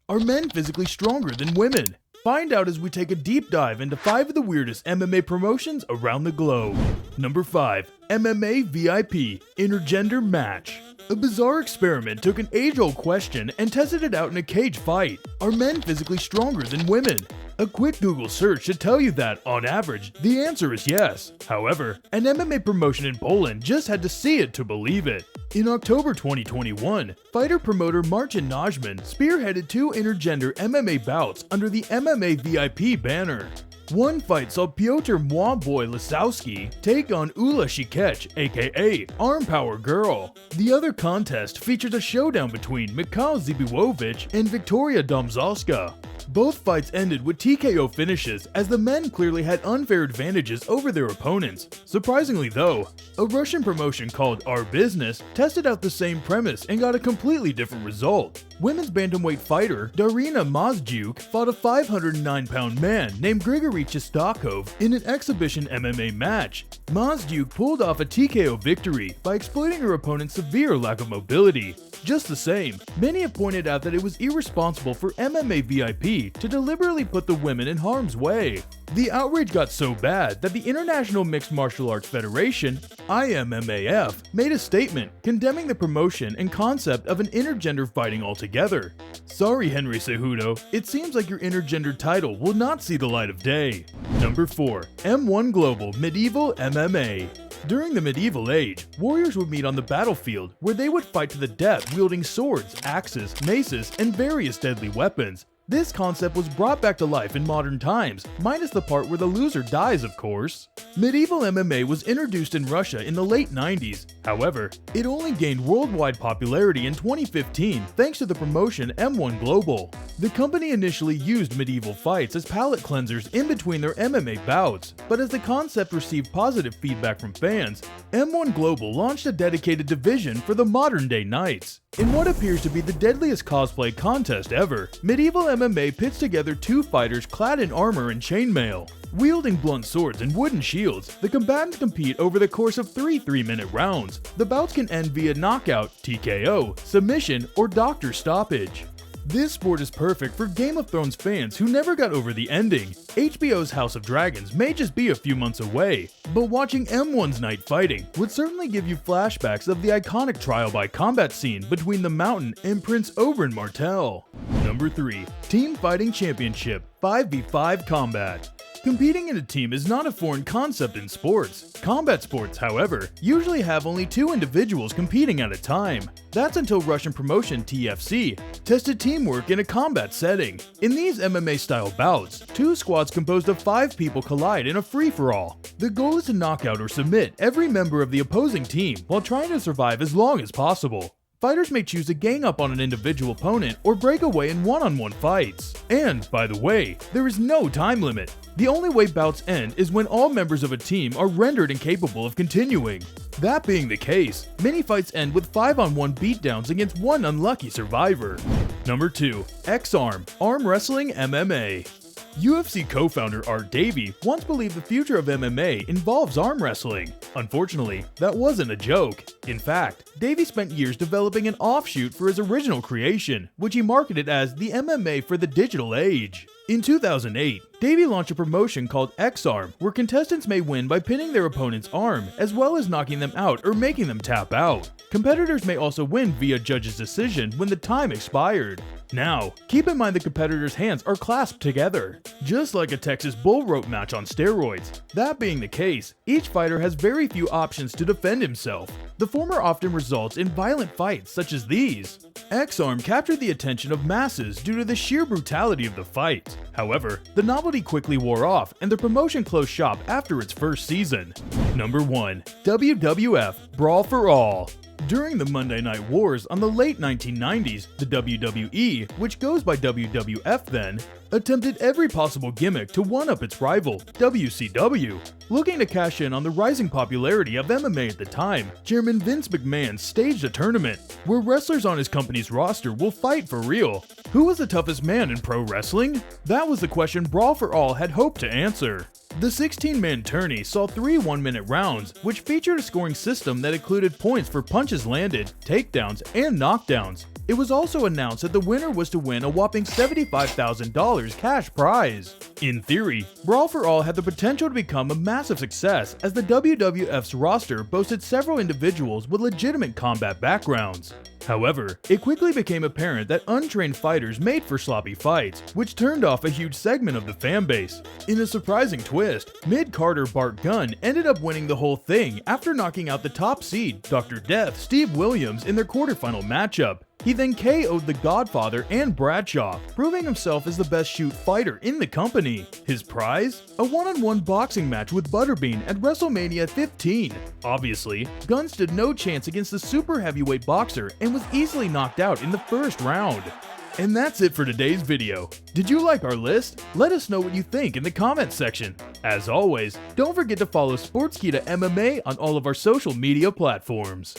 Are men physically stronger than women? Find out as we take a deep dive into 5 of the weirdest MMA promotions around the globe. Number 5. MMA VIP Intergender Match. A bizarre experiment took an age-old question and tested it out in a cage fight. Are men physically stronger than women? A quick Google search should tell you that, on average, the answer is yes. However, an MMA promotion in Poland just had to see it to believe it. In October 2021, fighter-promoter Marcin Najman spearheaded 2 intergender MMA bouts under the MMA VIP banner. One fight saw Piotr Mwaboy Lisowski take on Ula Shikech, aka Arm Power Girl. The other contest features a showdown between Mikhail Zibiłowicz and Victoria Domzalska. Both fights ended with TKO finishes as the men clearly had unfair advantages over their opponents. Surprisingly though, a Russian promotion called Our Business tested out the same premise and got a completely different result. Women's bantamweight fighter Darina Mazjuk fought a 509-pound man named Grigory Chistakov in an exhibition MMA match. Mazjuk pulled off a TKO victory by exploiting her opponent's severe lack of mobility. Just the same, many have pointed out that it was irresponsible for MMA VIP to deliberately put the women in harm's way. The outrage got so bad that the International Mixed Martial Arts Federation, IMMAF, made a statement condemning the promotion and concept of an intergender fighting altogether. Sorry Henry Cejudo, it seems like your intergender title will not see the light of day. Number 4. M1 Global Medieval MMA. During the medieval age, warriors would meet on the battlefield where they would fight to the death wielding swords, axes, maces, and various deadly weapons. This concept was brought back to life in modern times, minus the part where the loser dies, of course. Medieval MMA was introduced in Russia in the late 90s. However, it only gained worldwide popularity in 2015 thanks to the promotion M1 Global. The company initially used medieval fights as palate cleansers in between their MMA bouts, but as the concept received positive feedback from fans, M1 Global launched a dedicated division for the modern-day knights. In what appears to be the deadliest cosplay contest ever, Medieval MMA pits together 2 fighters clad in armor and chainmail. Wielding blunt swords and wooden shields, the combatants compete over the course of 3 3-minute rounds. The bouts can end via knockout, TKO, submission, or doctor stoppage. This sport is perfect for Game of Thrones fans who never got over the ending. HBO's House of Dragons may just be a few months away, but watching M1's night fighting would certainly give you flashbacks of the iconic trial by combat scene between the Mountain and Prince Oberyn Martell. Number 3. Team Fighting Championship 5v5 Combat. Competing in a team is not a foreign concept in sports. Combat sports, however, usually have only 2 individuals competing at a time. That's until Russian promotion TFC tested teamwork in a combat setting. In these MMA-style bouts, 2 squads composed of 5 people collide in a free-for-all. The goal is to knock out or submit every member of the opposing team while trying to survive as long as possible. Fighters may choose to gang up on an individual opponent or break away in one-on-one fights. And, by the way, there is no time limit. The only way bouts end is when all members of a team are rendered incapable of continuing. That being the case, many fights end with 5-on-1 beatdowns against one unlucky survivor. Number 2. XArm Arm Wrestling MMA. UFC co-founder Art Davie once believed the future of MMA involves arm wrestling. Unfortunately, that wasn't a joke. In fact, Davie spent years developing an offshoot for his original creation, which he marketed as the MMA for the digital age. In 2008, Davie launched a promotion called XArm, where contestants may win by pinning their opponent's arm, as well as knocking them out or making them tap out. Competitors may also win via judge's decision when the time expired. Now, keep in mind the competitors' hands are clasped together, just like a Texas bull rope match on steroids. That being the case, each fighter has very few options to defend himself. The former often results in violent fights such as these. XArm captured the attention of masses due to the sheer brutality of the fight. However, the novelty quickly wore off and the promotion closed shop after its first season. Number 1. WWF Brawl for All. During the Monday Night Wars on the late 1990s, the WWE, which goes by WWF then, attempted every possible gimmick to one-up its rival, WCW. Looking to cash in on the rising popularity of MMA at the time, Chairman Vince McMahon staged a tournament where wrestlers on his company's roster will fight for real. Who was the toughest man in pro wrestling? That was the question Brawl for All had hoped to answer. The 16-man tourney saw 3 one-minute rounds, which featured a scoring system that included points for punches landed, takedowns, and knockdowns. It was also announced that the winner was to win a whopping $75,000 cash prize. In theory, Brawl for All had the potential to become a massive success, as the WWF's roster boasted several individuals with legitimate combat backgrounds. However, it quickly became apparent that untrained fighters made for sloppy fights, which turned off a huge segment of the fanbase. In a surprising twist, mid-Carter Bart Gunn ended up winning the whole thing after knocking out the top seed, Dr. Death Steve Williams, in their quarterfinal matchup. He then KO'd The Godfather and Bradshaw, proving himself as the best shoot fighter in the company. His prize? A one-on-one boxing match with Butterbean at WrestleMania 15. Obviously, Gunn stood no chance against the super heavyweight boxer and was easily knocked out in the first round. And that's it for today's video. Did you like our list? Let us know what you think in the comments section. As always, don't forget to follow SportsKeeda MMA on all of our social media platforms.